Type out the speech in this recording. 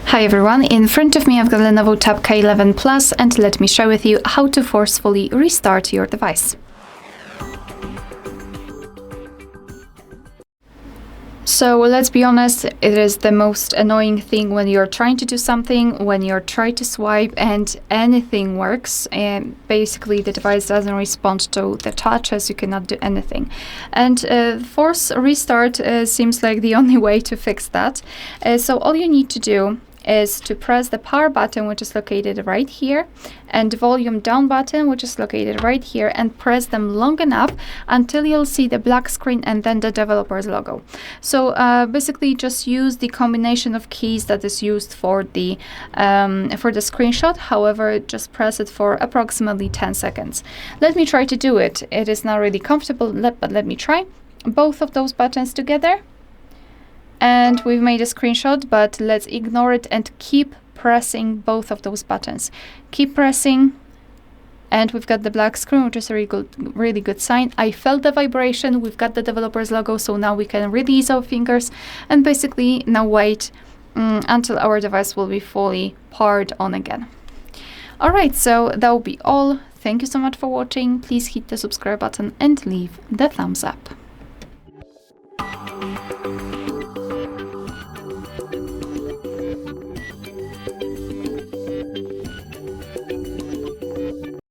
Hi everyone, in front of me I've got LENOVO Tab K11 Plus, and let me share with you how to forcefully restart your device. So let's be honest, it is the most annoying thing when you're trying to do something, when you're trying to swipe and anything works, and basically the device doesn't respond to the touches, you cannot do anything. And force restart seems like the only way to fix that. So all you need to do is to press the power button, which is located right here, and the volume down button, which is located right here, and press them long enough until you'll see the black screen and then the developer's logo. So basically just use the combination of keys that is used for the screenshot. However, just press it for approximately 10 seconds. Let me try to do it. It is not really comfortable, but let me try. Both of those buttons together. And we've made a screenshot, but let's ignore it and keep pressing both of those buttons. Keep pressing, and we've got the black screen, which is a really good sign. I felt the vibration, we've got the developer's logo, so now we can release our fingers and basically now wait until our device will be fully powered on again. Alright, so that will be all. Thank you so much for watching. Please hit the subscribe button and leave the thumbs up.